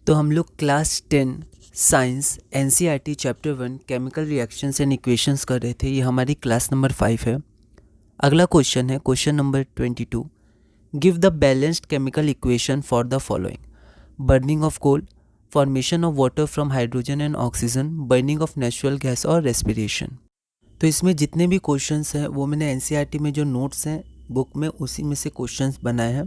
तो हम लोग class 10 science NCERT chapter 1 chemical reactions and equations कर रहे थे। ये हमारी क्लास नंबर 5 है। अगला क्वेश्चन है question number 22। Give the balanced chemical equation for the following: burning of coal, formation of water from hydrogen and oxygen, burning of natural gas और respiration. तो इसमें जितने भी क्वेश्चंस हैं वो मैंने एनसीईआरटी में जो नोट्स हैं बुक में उसी में से क्वेश्चंस बनाए हैं।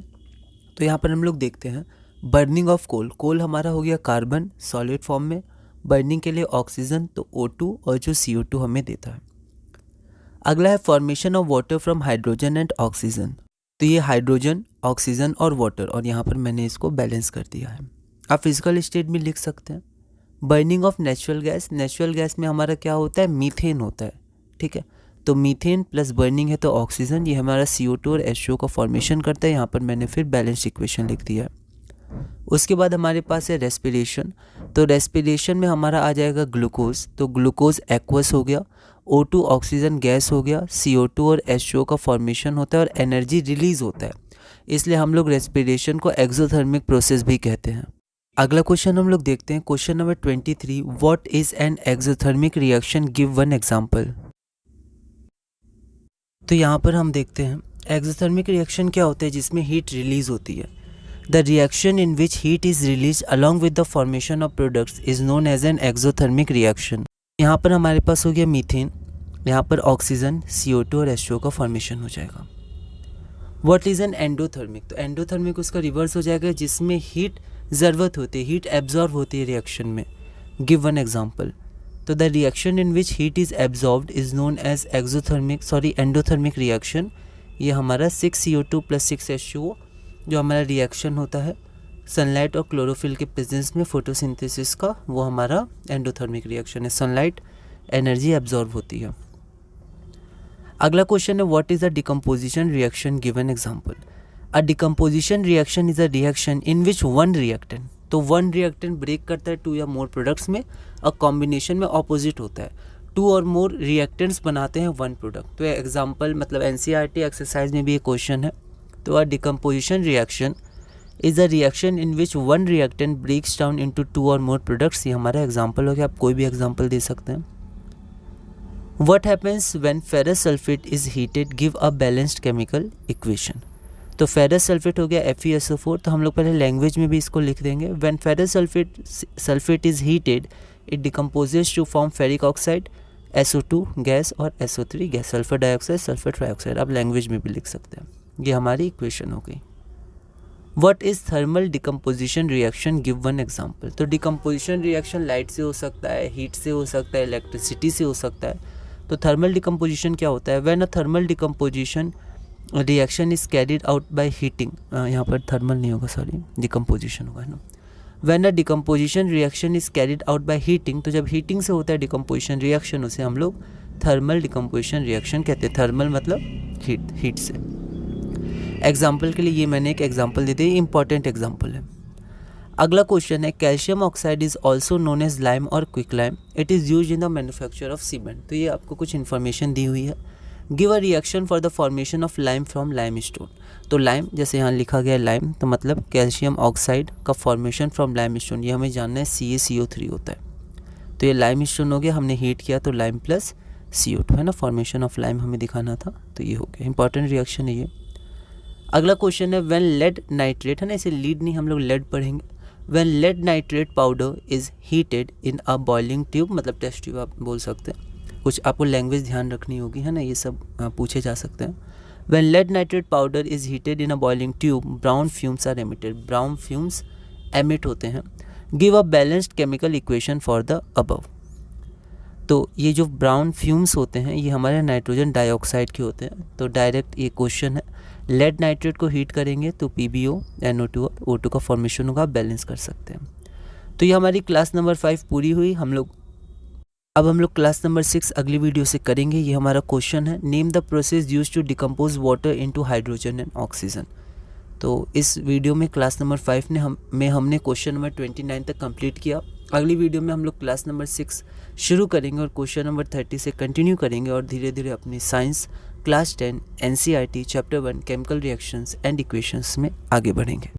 तो यहाँ पर हम लोग देखते हैं बर्निंग ऑफ कोल। कोल हमारा हो गया कार्बन सॉलिड फॉर्म में, बर्निंग के लिए ऑक्सीजन तो O2 और जो CO2 हमें देता है। अगला है formation of water from hydrogen and oxygen. तो ये हाइड्रोजन, ऑक्सीजन और वाटर, और यहाँ पर मैंने इसको बैलेंस कर दिया है। आप फिजिकल स्टेट में लिख सकते हैं। Burning of natural gas, natural gas में हमारा क्या होता है, मीथेन होता है, ठीक है। तो मीथेन प्लस बर्निंग है तो ऑक्सीजन, ये हमारा CO2 और H2O का फॉर्मेशन करता है। यहाँ पर मैंने फिर बैलेंस इक्वेशन लिख दिया है। उसके बाद हमारे पास है रेस्पिरेशन। तो रेस्पिरेशन में हमारा आ जाएगा ग्लूकोज, तो ग्लूकोज एक्वस हो गया, O2 ऑक्सीजन गैस हो गया, CO2 और H2O का फॉर्मेशन होता है और एनर्जी रिलीज होता है, इसलिए हम लोग रेस्पिरेशन को एक्सोथर्मिक प्रोसेस भी कहते हैं। अगला क्वेश्चन हम लोग देखते हैं question number 23। What is an exothermic reaction, give one example. तो यहाँ पर हम देखते हैं एक्सोथर्मिक रिएक्शन क्या होता है, जिसमें हीट रिलीज होती है। The reaction in which heat is released along with the formation of products is known as an exothermic reaction। यहाँ पर हमारे पास हो गया मीथेन, यहाँ पर ऑक्सीजन, CO2 और H2O का फॉर्मेशन हो जाएगा। What is an endothermic? तो एंडोथर्मिक उसका रिवर्स हो जाएगा, जिसमें हीट ज़रूरत होती है, हीट एब्जॉर्ब होती है रिएक्शन में। Give one example. तो the reaction in which heat is absorbed is known as endothermic reaction. ये हमारा 6CO2 + 6H2O जो हमारा रिएक्शन होता है सनलाइट और क्लोरोफिल के प्रेजेंस में फोटोसिंथेसिस का, वो हमारा एंडोथर्मिक रिएक्शन है। सनलाइट एनर्जी एब्जॉर्ब होती है। अगला क्वेश्चन है what is a decomposition reaction, given example. A decomposition reaction is a reaction in which one reactant, तो वन रिएक्टेंट ब्रेक करता है 2 या मोर प्रोडक्ट्स में, और कॉम्बिनेशन में ऑपोजिट होता है, 2 और मोर रिएक्टेंट्स बनाते हैं 1 प्रोडक्ट। तो एग्जाम्पल मतलब एनसीईआरटी एक्सरसाइज में भी ये क्वेश्चन है। तो a decomposition reaction is a reaction in which one reactant breaks down into 2 or more products। ये हमारा एग्जाम्पल हो गया, आप कोई भी एग्जाम्पल दे सकते हैं। What happens when ferrous sulfate is heated, give a balanced chemical equation। तो ferrous sulfate हो गया FeSO4, तो हम लोग पहले लैंग्वेज में भी इसको लिख देंगे। When ferrous sulfate is heated, it decomposes to form ferric oxide, SO2 gas और SO3 gas, sulphur dioxide, sulphur trioxide. आप लैंग्वेज में भी लिख सकते हैं। ये हमारी इक्वेशन हो गई। What is thermal decomposition reaction, give one example. तो डिकम्पोजिशन रिएक्शन लाइट से हो सकता है, हीट से हो सकता है, इलेक्ट्रिसिटी से हो सकता है। तो थर्मल डिकम्पोजिशन क्या होता है, when a thermal decomposition reaction is carried out by heating, यहाँ पर थर्मल नहीं होगा, सॉरी डिकम्पोजिशन होगा, है ना। When a decomposition reaction is carried out by heating, तो जब हीटिंग से होता है डिकम्पोजिशन रिएक्शन, उसे हम लोग थर्मल डिकम्पोजिशन रिएक्शन कहते हैं। थर्मल मतलब हीट से। एग्जाम्पल के लिए ये मैंने एक एग्जाम्पल दे दी, इंपॉर्टेंट एग्जाम्पल है। अगला क्वेश्चन है calcium oxide is also known as lime और quick lime, it is use in the manufacture of cement. तो ये आपको कुछ इन्फॉर्मेशन दी हुई है। Give a reaction for the formation of lime from limestone. तो लाइम जैसे यहाँ लिखा गया लाइम, तो मतलब कैल्शियम ऑक्साइड का फॉर्मेशन फ्रॉम लाइम स्टोन, ये हमें जानना है CaCO3 होता है। तो ये लाइम स्टोन हो गया, हमने हीट किया तो लाइम प्लस CO2 है ना, फॉर्मेशन ऑफ लाइम हमें दिखाना था, तो ये हो गया। इंपॉर्टेंट रिएक्शन है ये। अगला क्वेश्चन है व्हेन लेड नाइट्रेट, है ना, इसे लीड नहीं हम लोग लेड पढ़ेंगे। When lead nitrate powder is heated in a boiling tube, मतलब टेस्ट ट्यूब आप बोल सकते हैं। कुछ आपको लैंग्वेज ध्यान रखनी होगी, है ना, ये सब पूछे जा सकते हैं। When lead nitrate powder is heated in a boiling tube, brown fumes are emitted, brown fumes emit होते हैं। Give a balanced chemical equation for the above. तो ये जो ब्राउन फ्यूम्स होते हैं ये हमारे नाइट्रोजन डाइऑक्साइड के होते हैं। तो डायरेक्ट ये क्वेश्चन है, लेड नाइट्रेट को हीट करेंगे तो PbO NO2 और O2 का फॉर्मेशन होगा, बैलेंस कर सकते हैं। तो ये हमारी क्लास नंबर 5 पूरी हुई। अब हम लोग क्लास नंबर 6 अगली वीडियो से करेंगे। ये हमारा क्वेश्चन है name the process use to decompose water into hydrogen and oxygen. तो इस वीडियो में क्लास नंबर 5 में हमने क्वेश्चन नंबर 29 तक कंप्लीट किया। अगली वीडियो में हम लोग क्लास नंबर 6 शुरू करेंगे और क्वेश्चन नंबर 30 से कंटिन्यू करेंगे, और धीरे धीरे अपनी science class 10 NCERT chapter 1 chemical reactions and equations में आगे बढ़ेंगे।